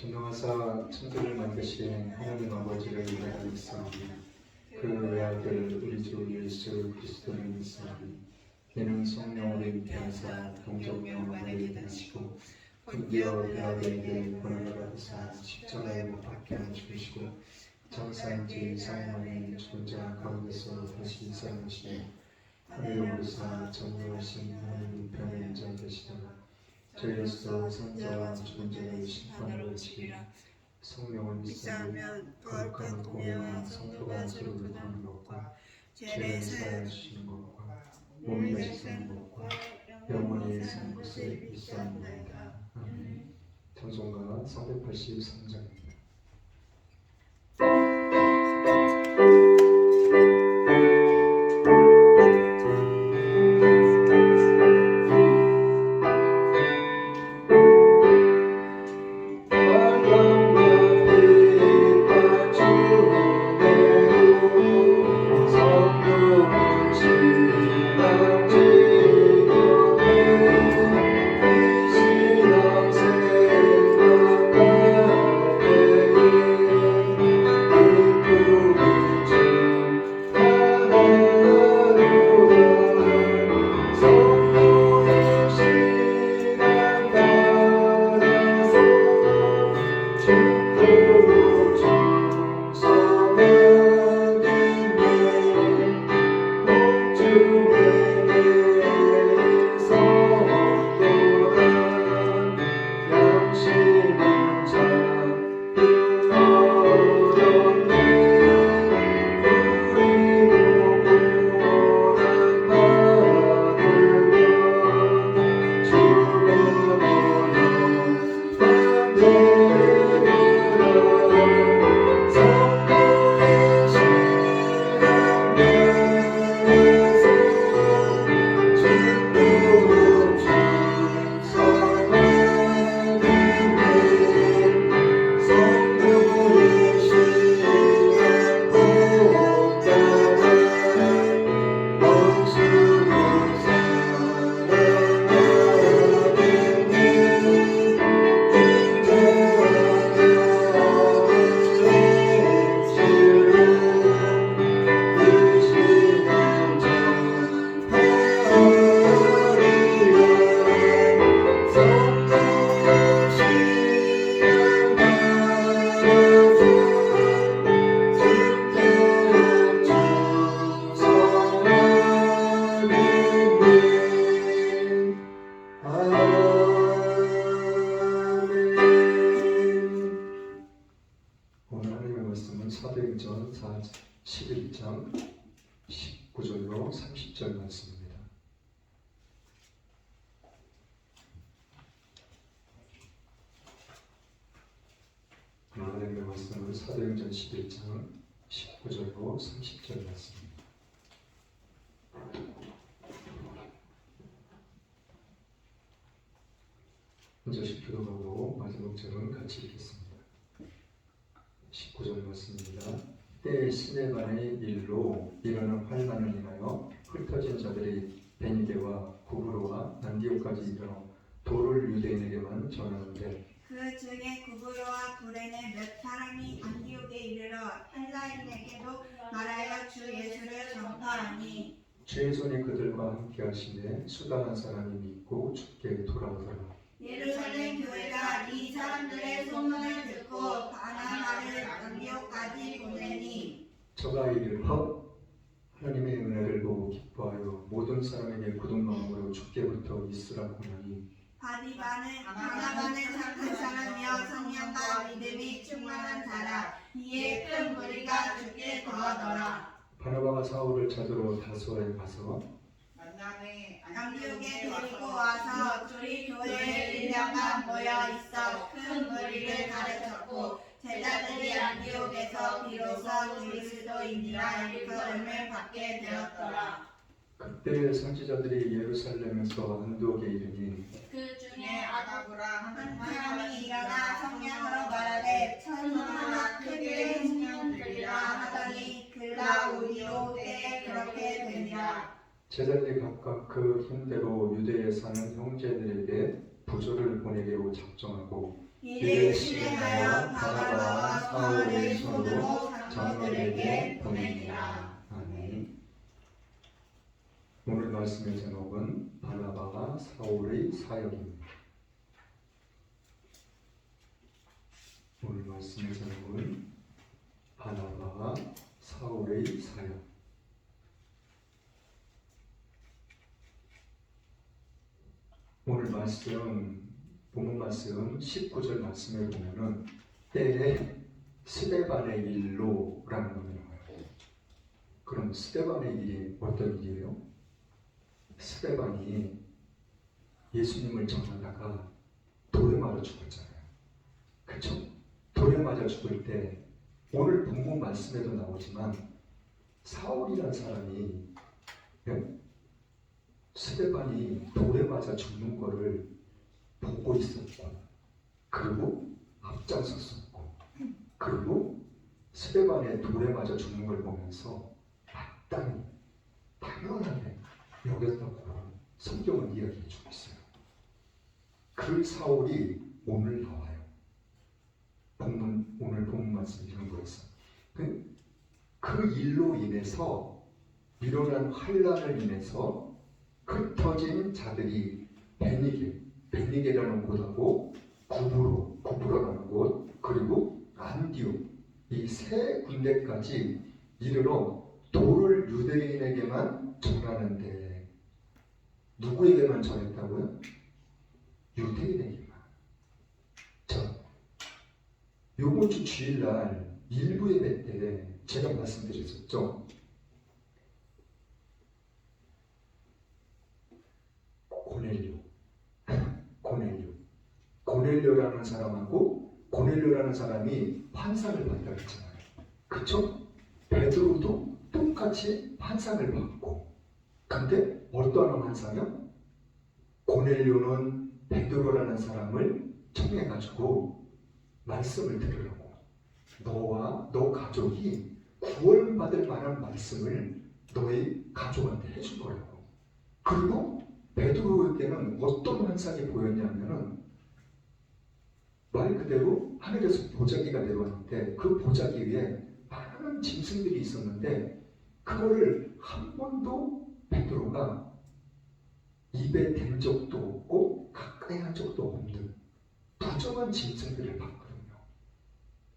전능하사 천지를 만드신 하나님 아버지를 내가 믿사오니 그 외아들 우리 주 예수 그리스도를 믿사오니 이는 성령으로 잉태하사 동정녀 마리아에게 하시고 분기어 빌라도에게 고난을 받으사 십자가에 못 박혀 죽으시고 장사한 지 4일 만에 죽은 자 가운데서 다시 살아나시며 하늘에 오르사 전능하신 하나님 우편에 앉아 계시다가 저희로서 산자와 죽은 자를 심판하러 오시리라. 성령을 믿사오며 거룩한 공예와 성도가 서로 교통하는 것과 죄를 사하여 주시는 것과 몸이 다시사는 것과 영원히 사는 것을 믿사옵나이다. 아멘. 찬송가 483장입니다. 사도행전 11장 19절로 30절 말씀입니다. 하나님의 말씀은 사도행전 11장 19절로 30절 말씀입니다. 한 절씩 교독하고 마지막 절은 같이 읽겠습니다. 19절 말씀입니다. 때에 시내반의 일로 일어난 환난을 인하여 흩어진 자들이 베니게와 구브로와 안디옥까지 이르러 도를 유대인에게만 전하는데 그 중에 구브로와 구레네 몇 사람이 안디옥에 이르러 헬라인에게도 말하여 주 예수를 전파하니 죄손이 그들과 함께 하시되 수다한 사람이 믿고 주께 돌아오더라. 예루살렘 교회가 이 사람들의 소문을 듣고 바나바를 안디옥까지 보내니 저가 이르되 하나님의 은혜를 보고 기뻐하여 모든 사람에게 굳은 마음으로 주께부터 있으라고 하니 바나바는 착한 사람이여 성령과 믿음이 충만한 자라. 이에 큰 무리가 주께 더하더라. 바나바가 사울을 찾으러 다소에 가서 안디옥에 데리고 와서 우리 교회에 1년간 모여 있어 큰 무리를 가르쳤고 제자들이 안디옥에서 비로소 그리스도인이라 일컬음을 받게 되었더라. 그때 선지자들이 예루살렘에서 안디옥에 이르니 그 중에 아가부라 한 사람이 일어나 성령으로 말하되 천사가 크게 흉년 들리라 하더니 글라우디오 때에 그렇게 되니라. 제자들이 각각 그 힘대로 유대에 사는 형제들에게 부조를 보내기로 작정하고 이를 실행하여 바나바와 사울을 손으로 장로들에게 보내니라. 아멘. 오늘 말씀의 제목은 바나바와 사울의 사역입니다. 오늘 말씀의 제목은 바나바와 사울의 사역. 오늘 말씀, 본문 말씀 19절 말씀에 보면은 때에 스데반의 일로라는 놈이 나와요. 그럼 스데반의 일이 어떤 일이에요? 스데반이 예수님을 전하다가 돌에 맞아 죽었잖아요. 그렇죠? 돌에 맞아 죽을 때 오늘 본문 말씀에도 나오지만 사울이라는 사람이 스데반이 돌에 맞아 죽는 것을 보고 있었고, 그리고 앞장섰었고, 그리고 스데반의 돌에 맞아 죽는 걸 보면서 마땅히 당연하게 여겼다고 성경은 이야기해 주고 있어요. 그 사울이 오늘 나와요. 오늘 본문 말씀 이런 거였어요. 그 일로 인해서 일어난 환란을 인해서 흩어진 자들이 베니게라는 곳하고 구브로라는 곳, 그리고 안디옥, 이 세 군데까지 이르러 돌을 유대인에게만 전하는데, 누구에게만 전했다고요? 유대인에게만. 자, 요번 주 주일날 일부 예배 때 제가 말씀드렸었죠. 고넬료라는 사람하고 고넬료라는 사람이 환상을 받다 그랬잖아요. 그쵸? 베드로도 똑같이 환상을 받고, 근데 어떠한 환상이요? 고넬료는 베드로라는 사람을 청해가지고 말씀을 들으라고, 너와 너 가족이 구원받을 만한 말씀을 너희 가족한테 해줄 거라고. 그리고 베드로에게는 어떤 환상이 보였냐면은 말 그대로 하늘에서 보자기가 내려왔는데 그 보자기 위에 많은 짐승들이 있었는데 그거를 한 번도 베드로가 입에 댄 적도 없고 가까이 한 적도 없는 부정한 짐승들을 봤거든요.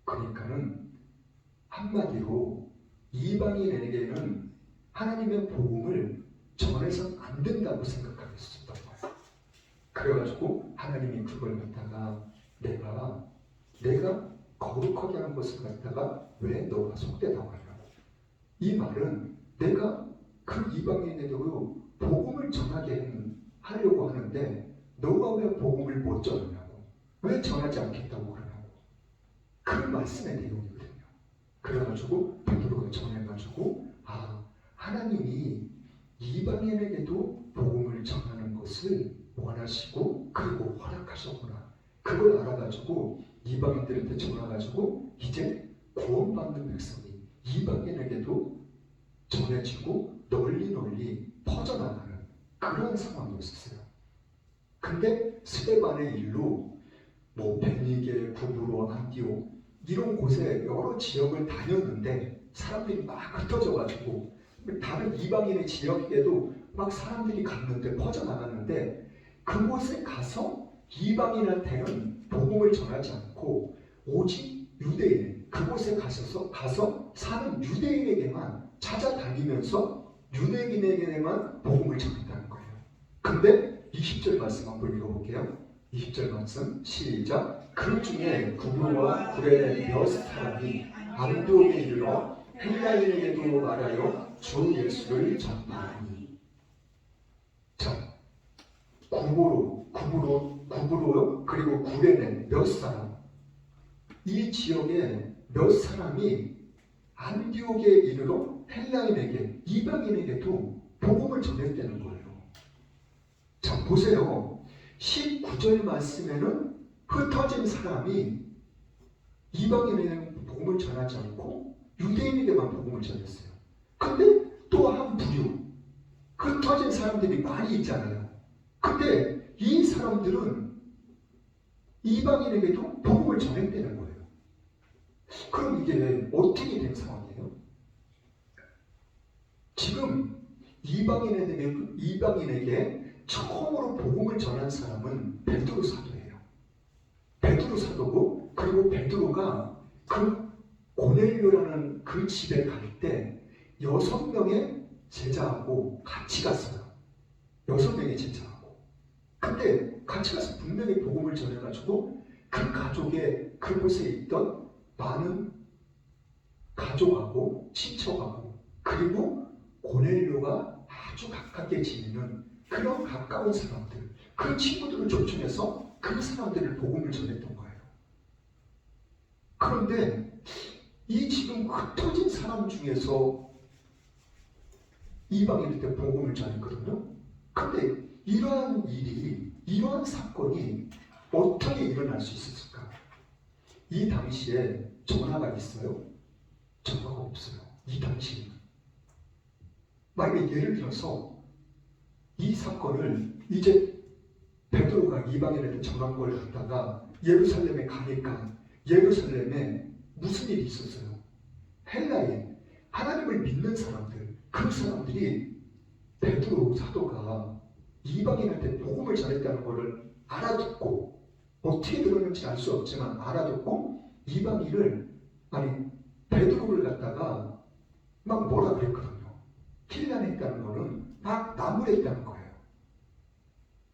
그러니까는 한마디로 이방인에게는 하나님의 복음을 전해서는 안 된다고 생각하고 있었던 거예요. 그래가지고 하나님이 그걸 갖다가 내가 거룩하게 하는 것을 갖다가 왜 너가 속되다고 하냐고. 이 말은 내가 그 이방인에게도 복음을 전하게 하려고 하는데 너가 왜 복음을 못 전하냐고, 왜 전하지 않겠다고 그러냐고. 그 말씀의 내용이거든요. 그래가지고 베드로가 전해가지고 하나님이 이방인에게도 복음을 전하는 것을 원하시고 그리고 허락하셨구나. 그걸 알아가지고 이방인들한테 전화가지고 이제 구원받는 백성이 이방인에게도 전해지고 널리 퍼져나가는 그런 상황이었어요. 근데 스데반의 일로 베니게, 구브로, 안디옥 이런 곳에 여러 지역을 다녔는데 사람들이 막 흩어져가지고 다른 이방인의 지역에도 막 사람들이 갔는데 퍼져나갔는데 그곳에 가서 이방인한테는 복음을 전하지 않고 오직 유대인, 그곳에 가서 사는 유대인에게만 찾아다니면서 유대인에게만 복음을 전했다는 거예요. 근데 20절 말씀 한번 읽어볼게요. 20절 말씀 시작. 그 중에 구브로와 구레네 몇 사람이 안디옥에 이르러 헬라인에게도 말하여 주 예수를 전파하니. 자, 구브로 그리고 구레네 몇 사람, 이 지역에 몇 사람이 안디옥에 이르러 헬라인에게, 이방인에게도 복음을 전했다는 거예요. 자, 보세요. 19절 말씀에는 흩어진 사람이 이방인에게는 복음을 전하지 않고 유대인에게만 복음을 전했어요. 근데 또 한 부류 흩어진 사람들이 많이 있잖아요. 근데 이 사람들은 이방인에게도 복음을 전했다는 거예요. 그럼 이게 어떻게 된 상황이에요? 지금 이방인에게 처음으로 복음을 전한 사람은 베드로 사도예요. 베드로 사도고, 그리고 베드로가 그 고넬료라는 그 집에 갈 때 6명의 제자하고 같이 갔어요. 6명의 제자하고. 근데 같이 가서 분명히 복음을 전해가지고 그 가족의 그곳에 있던 많은 가족하고 친척하고, 그리고 고넬료가 아주 가깝게 지내는 그런 가까운 사람들, 그 친구들을 초청해서 그 사람들을 복음을 전했던 거예요. 그런데 이 지금 흩어진 사람 중에서 이방인한테 복음을 전했거든요. 근데 이러한 사건이 어떻게 일어날 수 있었을까? 이 당시에 전화가 있어요? 전화가 없어요. 이 당시에는. 만약에 예를 들어서 이 사건을 이제 베드로가 이방인한테 전한 걸 갖다가 예루살렘에 가니까 예루살렘에 무슨 일이 있었어요? 헬라인, 하나님을 믿는 사람들, 그 사람들이 베드로 사도가 이방인한테 복음을 전했다는 것을 알아듣고, 어떻게 들었는지 알 수 없지만 알아듣고 베드로를 갖다가 막 뭐라 그랬거든요. 킬난했다는 거는 막 나무랬다는 거예요.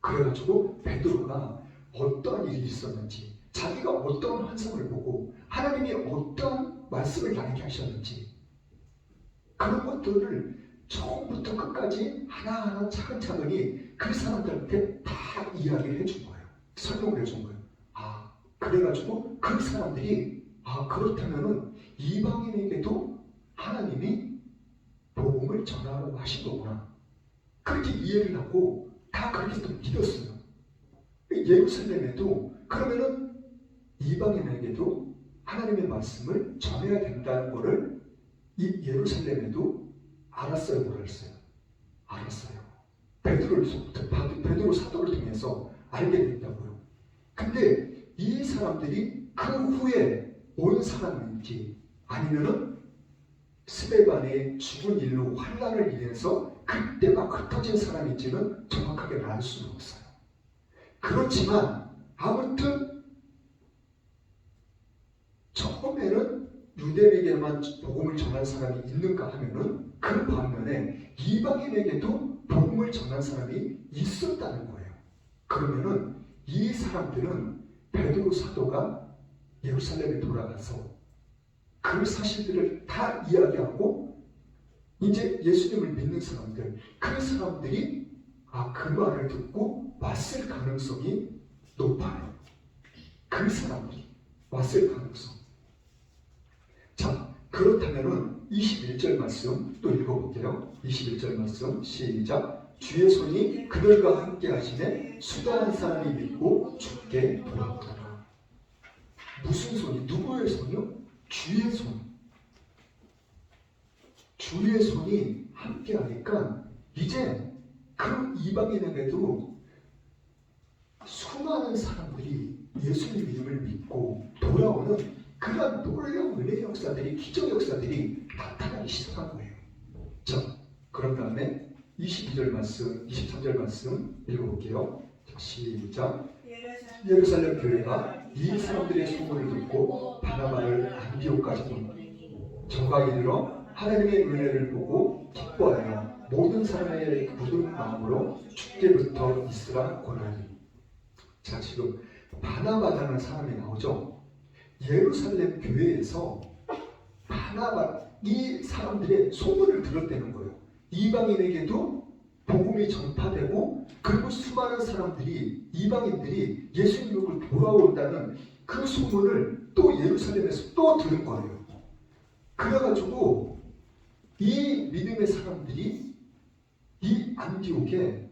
그래가지고 베드로가 어떠한 일이 있었는지, 자기가 어떤 환상을 보고 하나님이 어떤 말씀을 나에게 하셨는지, 그런 것들을 처음부터 끝까지 하나하나 차근차근히 그 사람들한테 다 이야기를 해준 거예요. 설명을 해준 거예요. 그래가지고 그 사람들이 그렇다면은 이방인에게도 하나님이 복음을 전하라고 하신 거구나, 그렇게 이해를 하고 다 그렇게 또 믿었어요. 예루살렘에도 그러면은 이방인에게도 하나님의 말씀을 전해야 된다는 것을 이 예루살렘에도 알았어요, 몰랐어요? 알았어요. 베드로 사도를 통해서 알게 됐다고요. 근데 이 사람들이 그 후에 온 사람인지 아니면은 스데반의 죽은 일로 환난을 인해서 그때 막 흩어진 사람인지는 정확하게 알 수는 없어요. 그렇지만 아무튼 처음에는 유대인에게만 복음을 전한 사람이 있는가 하면은 그 반면에 이방인에게도 복음을 전한 사람이 있었다는 거예요. 그러면은 이 사람들은 베드로 사도가 예루살렘에 돌아가서 그 사실들을 다 이야기하고 이제 예수님을 믿는 사람들, 그 사람들이 그 말을 듣고 왔을 가능성이 높아요. 그 사람들이 왔을 가능성. 자, 그렇다면은 21절 말씀 또 읽어볼게요. 21절 말씀 시작. 주의 손이 그들과 함께 하시네 수다한 사람이 믿고 죽게 돌아오더라. 무슨 손이? 누구의 손이요? 주의 손. 주의 손이 함께 하니까 이제 그 이방인에게도 수많은 사람들이 예수님 이름을 믿고 돌아오는 그런 놀라운 은혜 역사들이, 기적 역사들이 나타나기 시작한 거예요. 자, 그런 다음에 22절 말씀, 23절 말씀 읽어볼게요. 자, 시작. 예루살렘 교회가 이 사람들의 소문을 듣고 바나바를 안디옥까지 보내니 저가 이르러 하나님의 은혜를 보고 기뻐하여 모든 사람의 굳은 마음으로 주께부터 있으라 권하니. 자, 지금 바나바라는 사람이 나오죠. 예루살렘 교회에서 바나바, 이 사람들의 소문을 들었다는 거예요. 이방인에게도 복음이 전파되고, 그리고 수많은 사람들이, 이방인들이 예수님을 돌아온다는 그 소문을 또 예루살렘에서 또 들은 거예요. 그래가지고 이 믿음의 사람들이 이 안디옥에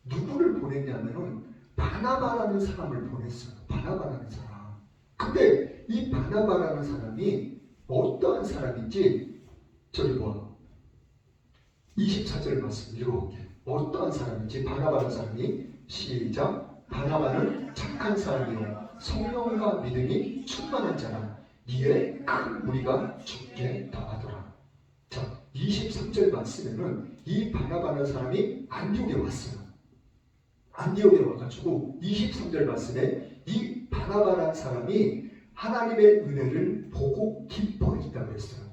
누구를 보냈냐면은 바나바라는 사람을 보냈어요. 바나바라는 사람. 근데 이 바나바라는 사람이 어떠한 사람인지 저기 24절 말씀 읽어볼게요. 어떠한 사람인지 바나바라는 사람이 시작. 바나바는 착한 착한 사람이요 성령과 믿음이 충만한 자라 이에 큰 무리가 죽게 당하더라. 자, 23절 말씀에는 이 바나바라는 사람이 안디옥에 왔어요. 안디옥에 와가지고 23절 말씀에 이 바나바라는 사람이 하나님의 은혜를 보고 기뻐했다고 했어요.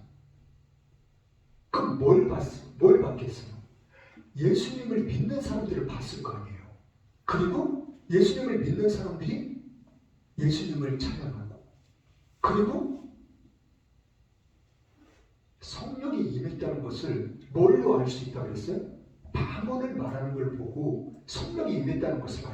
그럼 뭘 봤겠어요? 예수님을 믿는 사람들을 봤을 거 아니에요. 그리고 예수님을 믿는 사람들이 예수님을 찬양하고, 그리고 성령이 임했다는 것을 뭘로 알 수 있다고 했어요? 방언을 말하는 걸 보고 성령이 임했다는 것을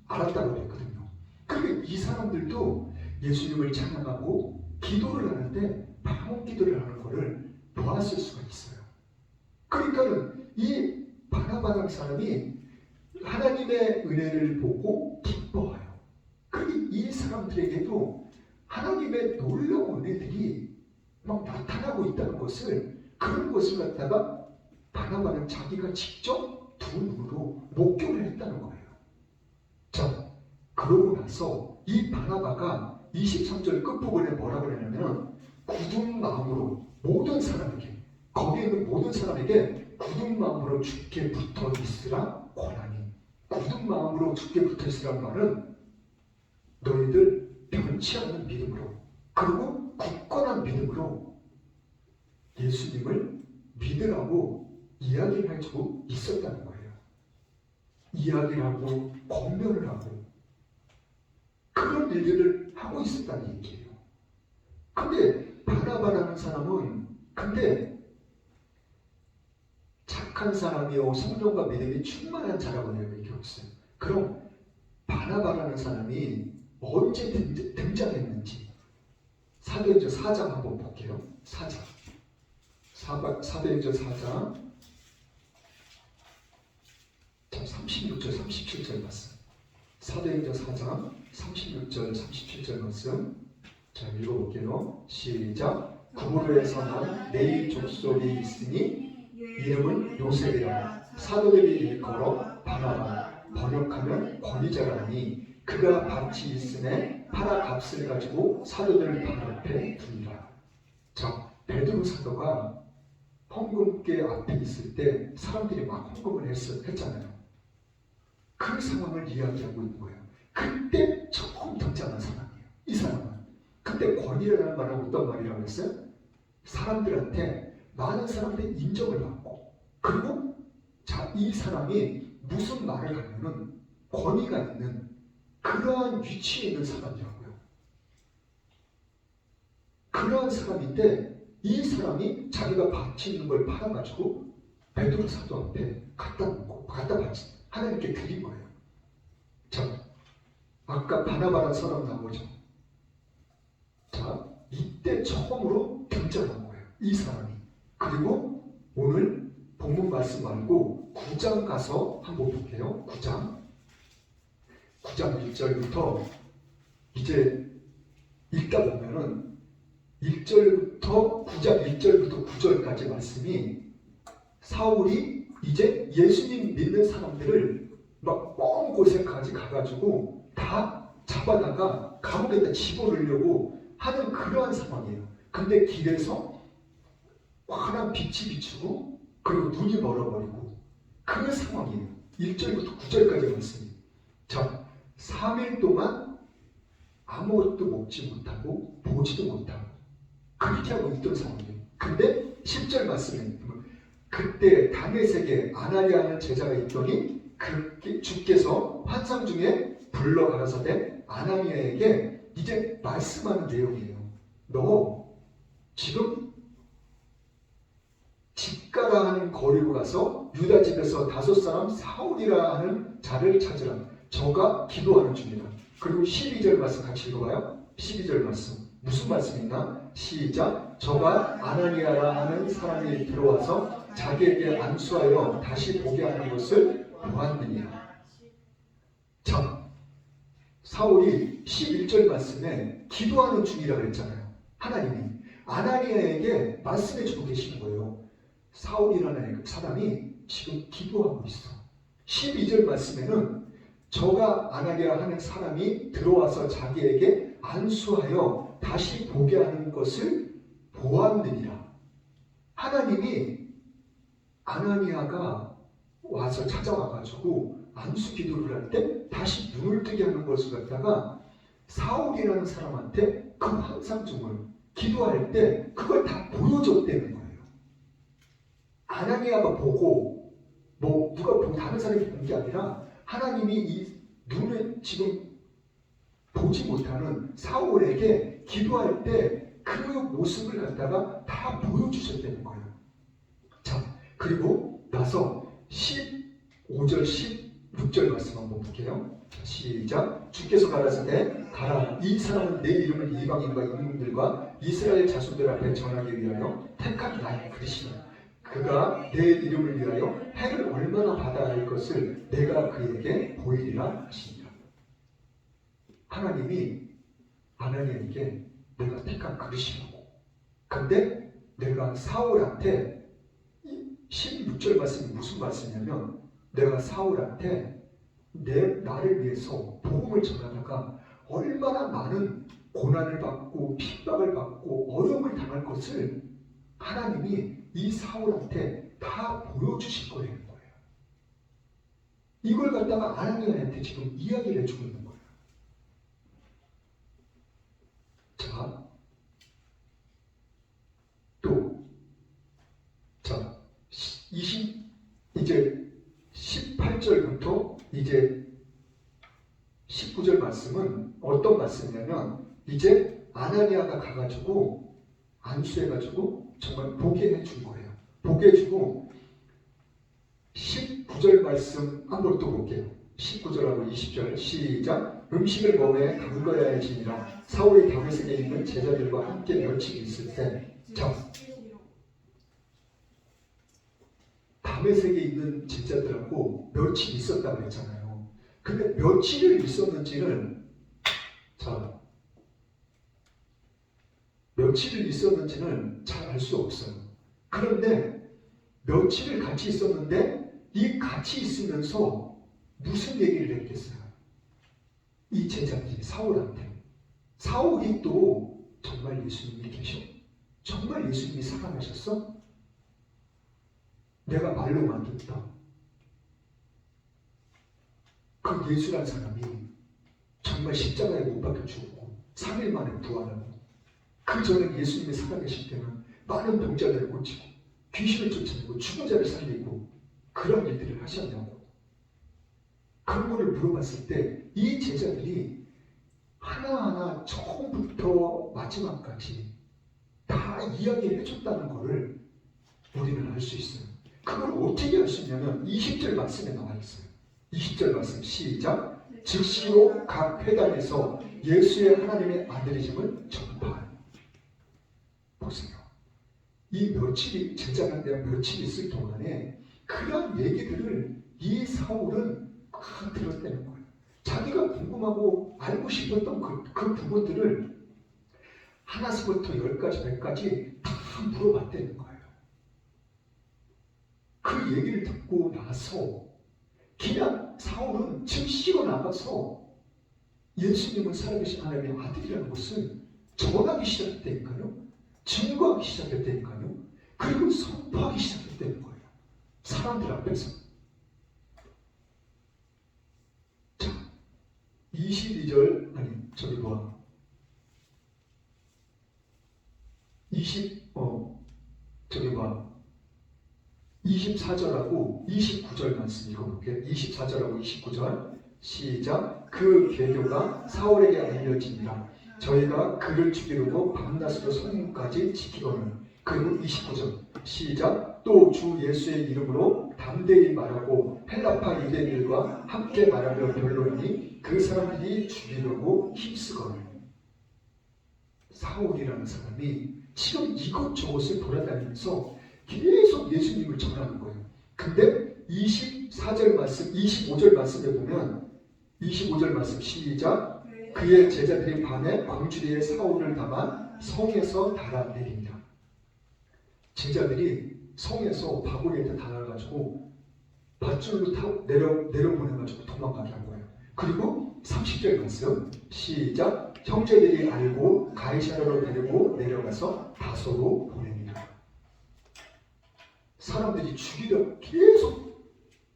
알았다고 했거든요. 그러니까 이 사람들도 예수님을 찬양하고 기도를 하는데 방언 기도를 하는 것을 보았을 수가 있어요. 그러니까는 이 바나바라는 사람이 하나님의 은혜를 보고 기뻐해요. 그러니 이 사람들에게도 하나님의 놀라운 은혜들이 막 나타나고 있다는 것을, 그런 것을 갖다가 바나바는 자기가 직접 두 눈으로 목격을 했다는 거예요. 자, 그러고 나서 이 바나바가 23절 끝부분에 뭐라 그러냐면 굳은 마음으로 모든 사람에게, 거기에 있는 모든 사람에게 굳은 마음으로 주께 붙어 있으라 권하니, 굳은 마음으로 주께 붙어 있으라는 말은 너희들 변치 않는 믿음으로, 그리고 굳건한 믿음으로 예수님을 믿으라고 이야기를 해주고 있었다는 거예요. 이야기를 하고 권면을 하고 그런 일들을 하고 있었다는 얘기예요. 근데 바나바라는 사람은 착한 사람이요 성령과 믿음이 충만한 자라고 얘기하고 있어요. 그럼 바나바라는 사람이 언제 등장했는지 사도행전 4장 한번 볼게요. 4장. 사도행전 4장 36절 37절 말씀. 사도행전 4장 36절 37절 말씀. 자, 읽어볼게요. 시작. 구브로에서 난 네이 족속이 있으니 이름은 요셉이라. 사도들이 일컬어 바나바, 번역하면 권위자라니 그가 밭이 있음에 팔아 값을 가지고 사도들을 발 앞에 두니라. 자, 베드로 사도가 헌금계 앞에 있을 때 사람들이 막 헌금을 했잖아요. 그 상황을 이야기하고 있는 거예요. 그때 처음 등장한 사람이에요. 이 사람은. 그때 권위라는 말은 어떤 말이라고 했어요? 사람들한테, 많은 사람들의 인정을 받고, 그리고 자, 이 사람이 무슨 말을 하면은 권위가 있는 그러한 위치에 있는 사람이라고요. 그러한 사람인데 이 사람이 자기가 밭이 있는 걸 팔아가지고 베드로 사도 앞에 갖다 놓고 하나님께 드린 거예요. 자, 아까 바나바라는 사람 나오죠. 자, 이때 처음으로 등장한 거예요. 이 사람이. 그리고 오늘 본문 말씀 말고 9장 가서 한번 볼게요. 9장 1절부터 이제 읽다 보면은 9장 1절부터 9절까지 말씀이 사울이 이제 예수님 믿는 사람들을 막 먼 곳에까지 가가지고 다 잡아다가 감옥에다 집어넣으려고 하는 그러한 상황이에요. 근데 길에서 환한 빛이 비추고 그리고 눈이 멀어버리고 그 상황이에요. 1절부터 9절까지 말씀이. 자, 3일 동안 아무것도 먹지 못하고 보지도 못하고 그렇게 하고 있던 상황이에요. 근데 10절 말씀에 그때 다메섹에 아나니아라는 제자가 있더니 주께서 환상 중에 불러 가라사대 아나니아에게 이제 말씀하는 내용이에요. 너 지금 집가라 하는 거리로 가서 유다 집에서 5사람 사울이라 하는 자를 찾으라. 저가 기도하는 중이다. 그리고 12절 말씀 같이 읽어봐요. 12절 말씀 무슨 말씀이나 시작. 저가 아나니아라 하는 사람이 들어와서 자기에게 안수하여 다시 보게 하는 것을 보았느니라. 자, 사울이 11절 말씀에 기도하는 중이라고 했잖아요. 하나님이 아나니아에게 말씀해 주고 계시는 거예요. 사울이라는 사람이 지금 기도하고 있어. 12절 말씀에는 저가 아나니아 하는 사람이 들어와서 자기에게 안수하여 다시 보게 하는 것을 보았느니라. 하나님이 아나니아가 와서 찾아와가지고 안수 기도를 할 때 다시 눈을 뜨게 하는 것을 갖다가 사울이라는 사람한테 그 환상중을 기도할 때 그걸 다 보여줬다는 거예요. 아나니아가 보고 뭐 누가 보고 다른 사람이 본 게 아니라 하나님이 이 눈을 지금 보지 못하는 사울에게 기도할 때 그 모습을 갖다가 다 보여주셨다는 거예요. 자, 그리고 나서 15절, 16절 말씀 한번 볼게요. 시작. 주께서 가라사대 가라. 이 사람은 내 이름을 이방인과 임금들과 이스라엘 자손들 앞에 전하기 위하여 택한 나의 그릇이라. 그가 내 이름을 위하여 해를 얼마나 받아야 할 것을 내가 그에게 보이리라 하시니라. 하나님이 아나니아에게 내가 택한 그릇이라고. 근데 내가 사울한테 16절 말씀이 무슨 말씀이냐면 내가 사울한테 나를 위해서 복음을 전하다가 얼마나 많은 고난을 받고 핍박을 받고 어려움을 당할 것을 하나님이 이 사울한테 다 보여주실 거라는 거예요. 이걸 갖다가 아나니아한테 지금 이야기를 해주고 있는 거예요. 자, 이제 18절부터 이제 19절 말씀은 어떤 말씀이냐면 이제 아나니아가 가가지고 안수해가지고 정말 보게 해준 거예요. 보게 해주고 19절 말씀 한번 또 볼게요. 19절하고 20절 시작. 음식을 먹에 담가야 할지니라. 사울이 다메섹에 있는 제자들과 함께 며칠 있을 때 다메섹에 있는 제자들하고 며칠 있었다고 했잖아요. 근데 며칠을 있었는지는 잘 알 수 없어요. 그런데 며칠을 같이 있었는데 이 같이 있으면서 무슨 얘기를 했겠어요? 이 제자들이 사울한테 사울이 또 정말 예수님이 계셔? 정말 예수님이 살아나셨어? 내가 말로만 듣다. 그 예수란 사람이 정말 십자가에 못 박혀 죽었고 3일 만에 부활하고 그 전에 예수님이 살아계실 때는 많은 병자들을 고치고 귀신을 쫓아내고 죽은 자를 살리고 그런 일들을 하셨냐고. 그런 거를 물어봤을 때 이 제자들이 하나하나 처음부터 마지막까지 다 이야기를 해줬다는 거를 우리는 알 수 있어요. 그걸 어떻게 할 수 있냐면 20절 말씀에 나와 있어요. 20절 말씀 시작. 즉시로 각 회당에서 예수의 하나님의 아들이심을 전파하라. 보세요. 이 며칠이 제자가 내가 며칠 있을 동안에 그런 얘기들을 이 사울은 다 들었다는 거예요. 자기가 궁금하고 알고 싶었던 그 부분들을 하나서부터 10가지, 100가지 다 물어봤다는 거예요. 그 얘기를 듣고 나서 그냥 사울은 즉시로 나가서 예수님은 살아계신 하나님의 아들이라는 것을 전하기 시작했다니까요. 증거하기 시작했다니까요. 그리고 선포하기 시작했다는 거예요. 사람들 앞에서. 자, 22절 24절하고 29절 말씀 읽어볼게요. 24절하고 29절 시작. 그 계교가 사울에게 알려지니라. 저희가 그를 죽이려고 밤낮으로 성문까지 지키거늘. 그리고 29절 시작. 또 주 예수의 이름으로 담대히 말하고 헬라파 유대인들과 함께 말하며 변론하니 그 사람들이 죽이려고 힘쓰거늘. 사울이라는 사람이 지금 이것저것을 돌아다니면서 계속 예수님을 전하는 거예요. 근데 24절 말씀, 25절 말씀에 보면 25절 말씀 시작. 그의 제자들이 밤에 광주리에 사울을 담아 성에서 달아내립니다. 제자들이 성에서 바구니에 달아가지고 밧줄로 내려보내가지고 도망가게 한 거예요. 그리고 30절 말씀 시작. 형제들이 알고 가이사랴로 데리고 내려가서 다소로 보냅니다. 사람들이 죽이려 계속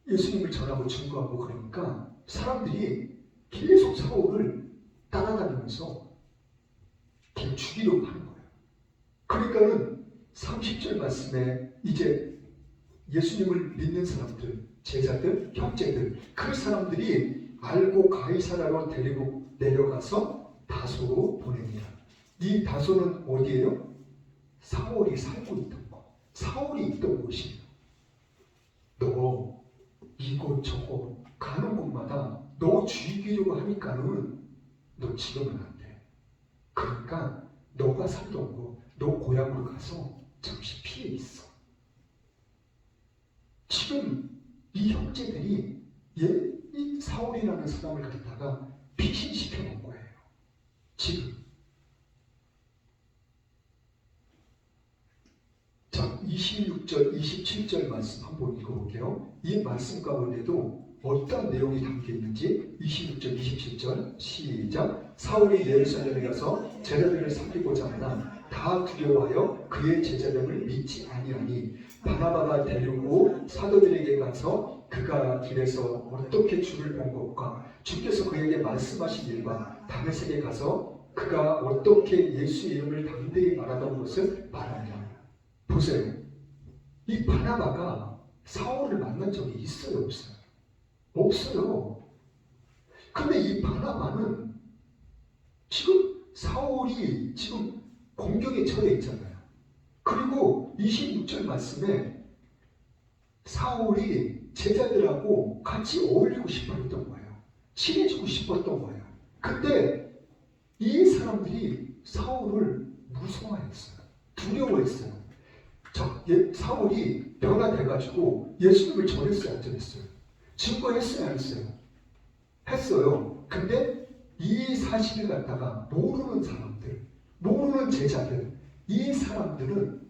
예수님을 전하고 증거하고 그러니까 사람들이 계속 사울을 따라다니면서 걔 죽이려고 하는 거예요. 그러니까는 30절 말씀에 이제 예수님을 믿는 사람들, 제자들, 형제들, 그 사람들이 알고 가이사랴로 데리고 내려가서 다소로 보냅니다. 이 다소는 어디예요? 사울이 살고 있던 곳, 사울이 있던 곳이에요. 너 이곳 저곳 가는 곳마다 너 죽이려고 하니까는 너 지금은 안 돼. 그러니까 너가 살던 곳, 너 고향으로 가서 잠시 피해 있어. 지금 이 형제들이 이 사울이라는 사람을 갖다가 피신시켜 놓은 거예요. 지금. 자, 26절, 27절 말씀 한번 읽어볼게요. 이 말씀 가운데도 어떤 내용이 담겨 있는지 26절, 27절 시작. 사울이 예루살렘에 가서 제자들을 살리고자 하나 다 두려워하여 그의 제자됨을 믿지 아니하니 바나바가 데리고 사도들에게 가서 그가 길에서 어떻게 주를 본 것과 주께서 그에게 말씀하신 일과 다메섹에 가서 그가 어떻게 예수 이름을 담대히 말하던 것을 말하냐. 보세요. 이 바나바가 사울을 만난 적이 있어요, 없어요? 없어요. 근데 이 바나바는 지금 사울이 지금 공격에 처해 있잖아요. 그리고 26절 말씀에 사울이 제자들하고 같이 어울리고 싶어 했던 거예요. 친해지고 싶었던 거예요. 근데 이 사람들이 사울을 무서워했어요. 두려워했어요. 사울이 변화돼가지고 예수님을 전했어요, 안 전했어요? 증거했어요, 안 했어요? 했어요. 근데 이 사실을 갖다가 모르는 사람들, 모르는 제자들, 이 사람들은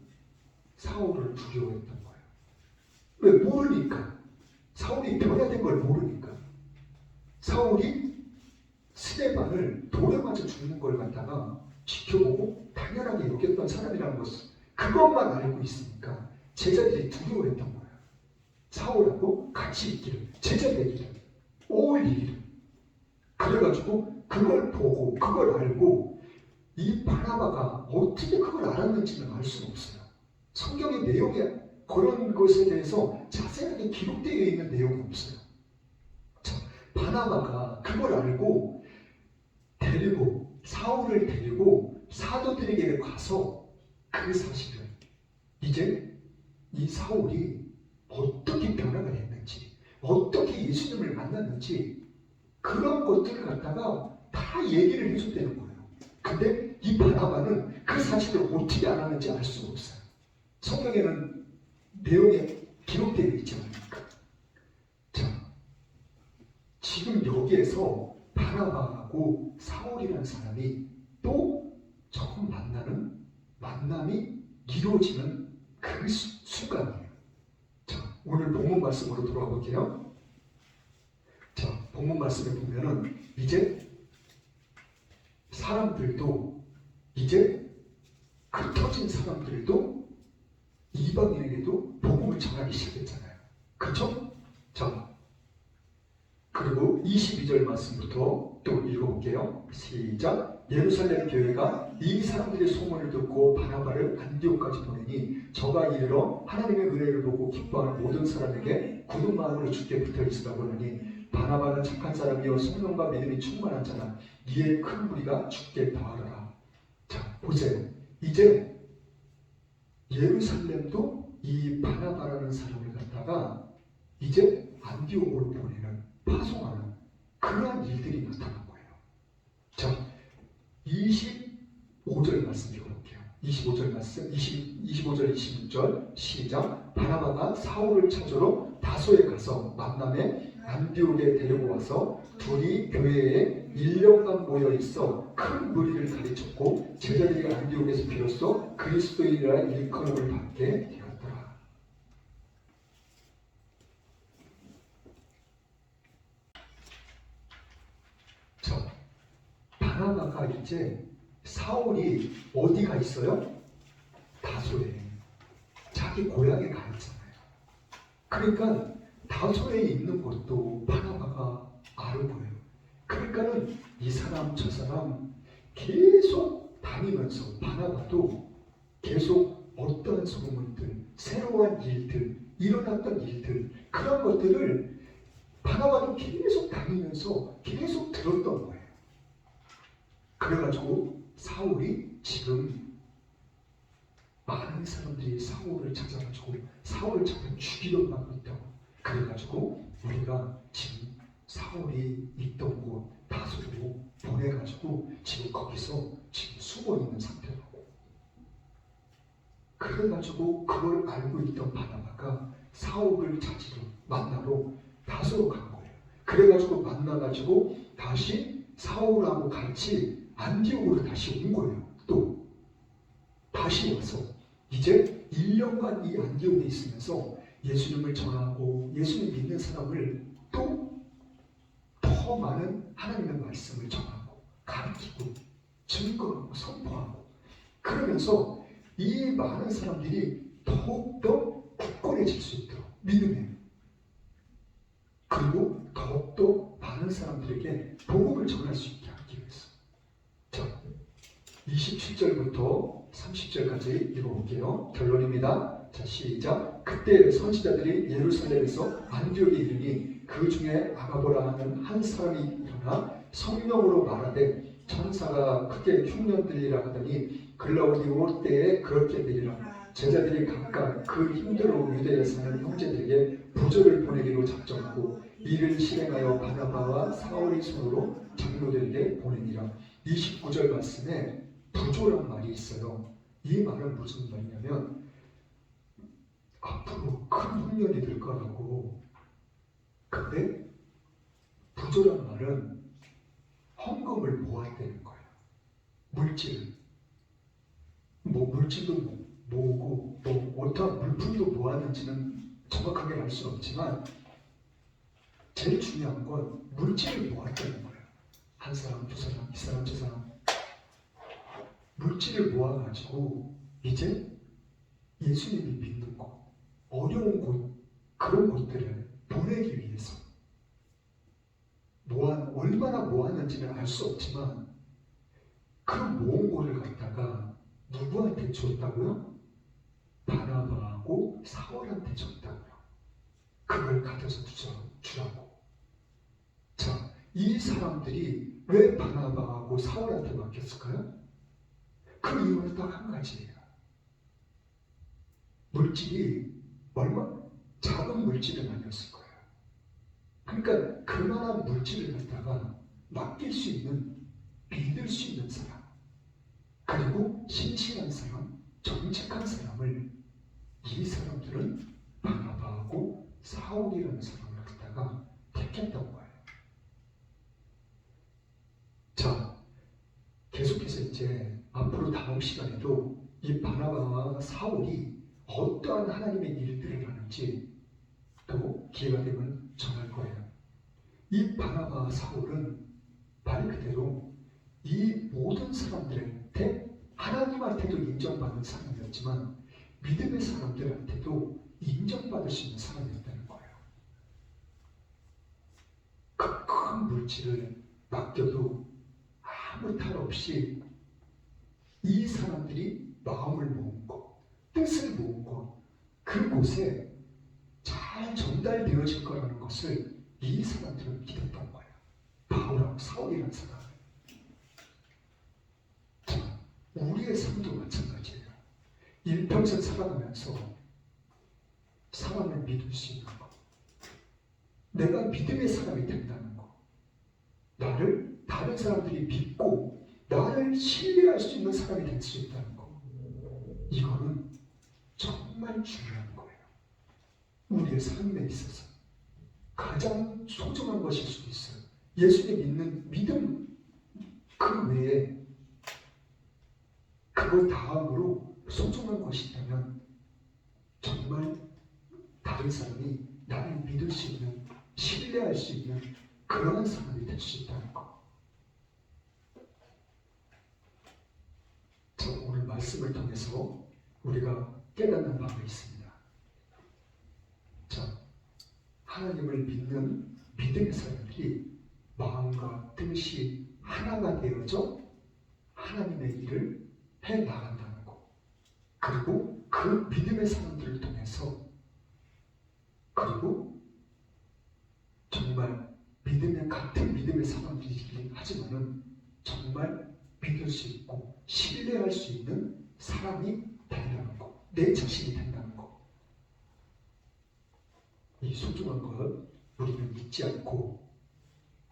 사울을 두려워했던 거예요. 왜? 모르니까. 사울이 변화된 걸 모르니까. 사울이 스데반을 돌에 맞아 죽는 걸 갖다가 지켜보고 당연하게 여겼던 사람이라는 것을 그것만 알고 있으니까 제자들이 두려워했던 거예요. 사울하고 같이 있기를, 제자 되기를, 어울리기를. 그래가지고 그걸 보고 그걸 알고 이 바나바가 어떻게 그걸 알았는지는 알 수는 없어요. 성경의 내용에 그런 것에 대해서 자세하게 기록되어 있는 내용이 없어요. 자, 바나바가 그걸 알고 사울을 데리고 사도들에게 가서 그 사실을 이제 이 사울이 어떻게 변화가 됐는지, 어떻게 예수님을 만났는지 그런 것들을 갖다가 다 얘기를 해줬다는 거예요. 근데 이 바나바는 그 사실을 어떻게 알았는지 알 수가 없어요. 성경에는 내용에 기록되어 있지 않습니까? 자, 지금 여기에서 바나바하고 사울이라는 사람이 또 처음 만남이 이루어지는 그 순간이에요. 자, 오늘 본문 말씀으로 돌아가 볼게요. 자, 본문 말씀에 보면은 이제 사람들도 이제 흩어진 사람들도 이방인에게도 복음을 전하기 시작했잖아요. 그렇죠? 자, 그리고 22절 말씀부터 또 읽어볼게요. 시작. 예루살렘 교회가 이 사람들의 소문을 듣고 바나바를 안디옥까지 보내니 저가 이르러 하나님의 은혜를 보고 기뻐하는 모든 사람에게 굳은 마음으로 주께 붙어 있으라고 하니 바나바는 착한 사람이요 성령과 믿음이 충만한 자라. 이에 큰 무리가 주께 더하더라. 자, 보세요. 이제 예루살렘도 이 바나바라는 사람을 갖다가 이제 안디옥으로 보내는, 파송하는 그러한 일들이 나타난 거예요. 자, 25절 말씀 읽어볼게요. 25절 말씀, 25절, 26절 시작. 바나바가 사울을 찾으러 다소에 가서 만남에 안디옥에 데리고 와서 둘이 교회에 1년간 모여 있어 큰 무리를 가르쳤고 제자들이 안디옥에서 비로소 그리스도인이라 일컬음을 받게 되었더라. 바나바가 이제 사울이 어디가 있어요? 다소에 자기 고향에 가 있잖아요. 그러니까 다소에 있는 것도 바나바가 알아보여요. 그러니까는 이 사람 저 사람 계속 다니면서 바나바도 계속 어떠한 소문들, 새로운 일들, 일어났던 일들, 그런 것들을 바나바도 계속 다니면서 계속 들었던 거예요. 그래가지고 사울이 지금 많은 사람들이 사울을 찾아가지고 사울을 잡아 죽이려 하고 있다고. 그래가지고 우리가 지금 사울이 있던 곳 다소로 보내가지고 지금 거기서 지금 숨어 있는 상태라고. 그래가지고 그걸 알고 있던 바나바가 사울을 찾으러 만나러 다소로 간 거예요. 그래가지고 만나가지고 다시 사울하고 같이 안디옥으로 다시 온 거예요. 또 다시 와서 이제 1년간 이 안디옥에 있으면서 예수님을 전하고 예수님 믿는 사람을 또 더 많은 하나님의 말씀을 전하고 가르치고 증거하고 선포하고 그러면서 이 많은 사람들이 더욱더 굳건해질 수 있도록 믿음에 그리고 더욱더 많은 사람들에게 복음을 전할 수 있게 하기 위해서. 자, 27절부터 30절까지 읽어볼게요. 결론입니다. 자, 시작. 그때 선지자들이 예루살렘에서 안디옥에 이르니 그 중에 아가보라 하는 한 사람이 일어나 성령으로 말하되 천사가 크게 흉년 들리라 하더니 글라우디오 때에 그렇게 되리라. 제자들이 각각 그 힘들어 유대에 사는 형제들에게 부조를 보내기로 작정하고 이를 실행하여 바나바와 사울의 손으로 장로들에게 보내니라. 29절 말씀에 부조란 말이 있어요. 이 말은 무슨 말이냐면 앞으로 큰 흉년이 될 거라고. 근데 부조란 말은 헌금을 모았다는 거예요. 물질을. 물질도 모으고 어떤 물품도 모았는지는 정확하게 알 수는 없지만 제일 중요한 건 물질을 모았다는 거예요. 한 사람, 두 사람, 이 사람, 저 사람. 물질을 모아가지고 이제 예수님이 믿는 곳, 어려운 곳, 그런 곳들을 보내기 위해서 얼마나 모았는지는 알 수 없지만 그 모은 거를 갖다가 누구한테 줬다고요? 바나바하고 사울한테 줬다고요. 그걸 가져서 주라고. 자, 이 사람들이 왜 바나바하고 사울한테 맡겼을까요? 그 이유는 딱 한 가지예요. 물질이 작은 물질은 아니었을 거예요. 그러니까 그만한 물질을 갖다가 맡길 수 있는, 믿을 수 있는 사람, 그리고 신실한 사람, 정직한 사람을 이 사람들은 바나바하고 사울이라는 사람을 갖다가 택했던 거예요. 자, 계속해서 이제 앞으로 다음 시간에도 이 바나바와 사울이 어떠한 하나님의 일들을 하는지 또 기회가 되면 전할 거예요. 이 바나바와 사울은 말 그대로 이 모든 사람들한테 하나님한테도 인정받는 사람이었지만 믿음의 사람들한테도 인정받을 수 있는 사람이었다는 거예요. 그 큰 물질을 맡겨도 아무 탈 없이 이 사람들이 마음을 모은 것, 뜻을 모은 것, 그곳에 잘 전달되어질 거라는 것을 이 사람들은 믿었던 거예요. 바울하고 사울이라는 사람. 자, 우리의 삶도 마찬가지예요. 일평생 살아가면서 사람을 믿을 수 있는 것, 내가 믿음의 사람이 된다는 것, 나를 다른 사람들이 믿고 나를 신뢰할 수 있는 사람이 될 수 있다는 것, 이거는 정말 중요한 거예요. 우리의 삶에 있어서 가장 소중한 것일 수도 있어요. 예수님 믿는 믿음 그 외에 그걸 다음으로 소중한 것이 있다면 정말 다른 사람이 나를 믿을 수 있는, 신뢰할 수 있는 그러한 사람이 될 수 있다는 것. 말씀을 통해서 우리가 깨닫는 바가 있습니다. 자, 하나님을 믿는 믿음의 사람들이 마음과 뜻이 하나가 되어져 하나님의 일을 해 나간다는 것. 그리고 그 믿음의 사람들을 통해서 그리고 정말 같은 믿음의 사람들이긴 하지만은 정말 믿을 수 있고 신뢰할 수 있는 사람이 된다는 것. 내 자신이 된다는 것. 이 소중한 것 우리는 잊지 않고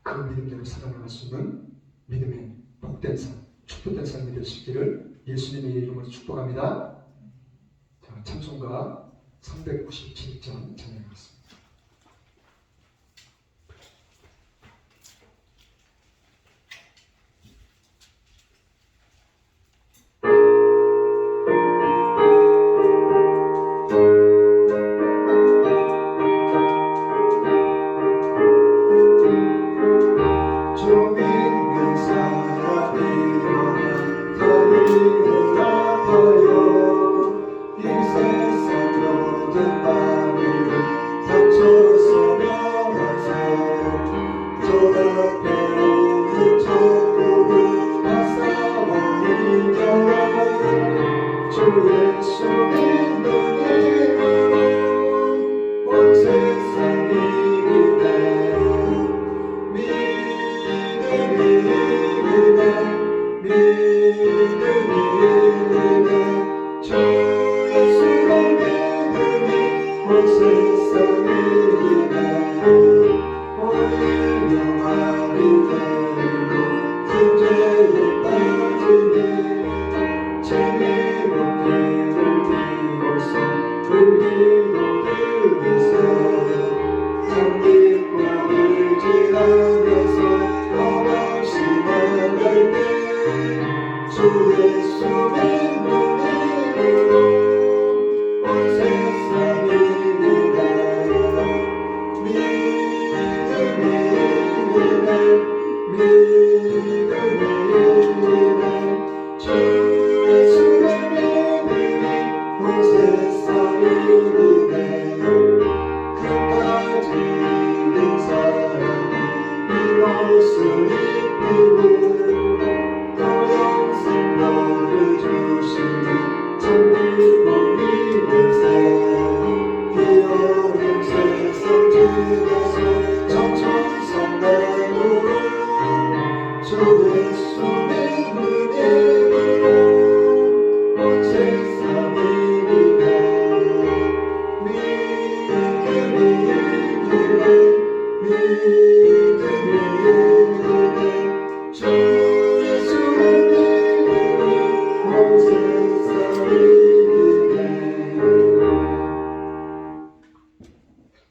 그 믿음대로 살아나갈 수 있는 믿음의 복된 삶, 축복된 삶이 될 수 있기를 예수님의 이름으로 축복합니다. 자, 찬송가 397장 찬양하겠습니다.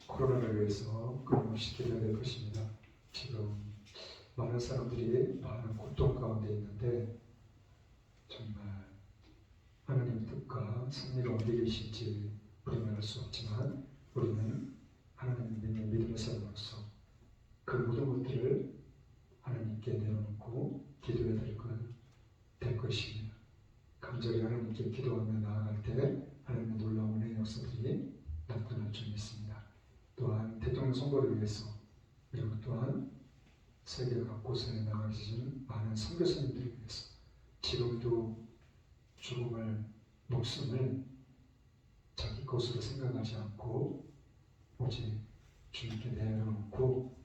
코로나를 위해서 끊임없이 기도해야 될 것입니다. 지금 많은 사람들이 많은 고통 가운데 있는데 정말 하나님 뜻과 승리가 어디 계신지 우리는 알 수 없지만 우리는 하나님 믿는 믿음의 사람으로서 그 모든 것들을 하나님께 내려놓고 기도해야 될 것입니다. 간절히 하나님께 기도하며 나아갈 때 하나님의 놀라운 은혜의 역사들이 나타날 줄 믿습니다. 또한 대통령 선거를 위해서 그리고 또한 세계 각곳에 나가 계신 많은 선교사님들을 위해서 지금도 죽음을 목숨을 자기 것으로 생각하지 않고 오직 주님께 내려놓고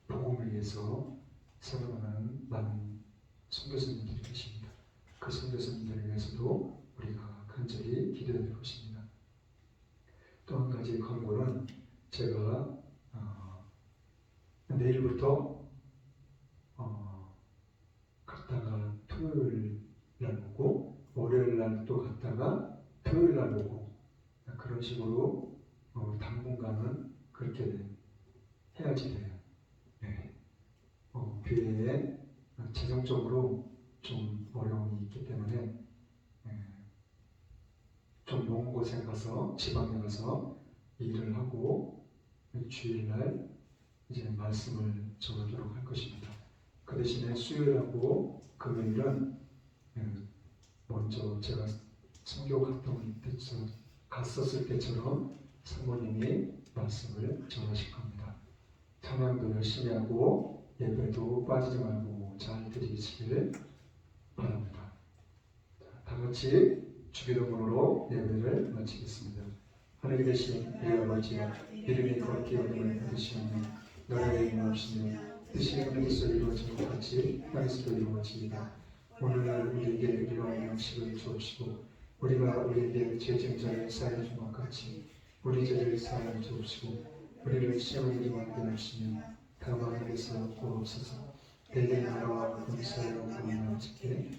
복음을 위해서 살아가는 많은 선교사님들이 계십니다. 그 선교사님들을 위해서도 우리가 간절히 기도해야 될 것입니다. 또 한 가지 광고는 제가 내일부터 갔다가 토요일 날 오고 월요일 날 또 갔다가 토요일 날 오고 그런 식으로 당분간은 그렇게 해야지 돼요. 네. 교회에 재정적으로 좀 어려움이 있기 때문에 좀 먼 곳에 가서 지방에 가서 일을 하고 주일날 이제 말씀을 전하도록 할 것입니다. 그 대신에 수요일하고 금요일은 먼저 제가 선교 활동을 갔었을 때처럼 사모님이 말씀을 전하실 겁니다. 찬양도 열심히 하고 예배도 빠지지 말고 잘 드리시길 바랍니다. 다 같이 주기도문으로 예배를 마치겠습니다. 하늘에 계신 우리 아버지여, 이름이 거룩히 여김을 받으시오며 나라의 이름 없으며 뜻이 하늘에서 이루어진 것 같이 땅에서도 이루어지이다. 오늘날 우리에게 일용할 양식을 주옵시고 우리가 우리에게 죄진 자를 사하여 준 것 같이 우리 죄를 사하여 주옵시고 우리를 시험에 들게 하시며 다만 하늘에서 구하옵소서. 대개 나라와 권세와 영광이 아버지께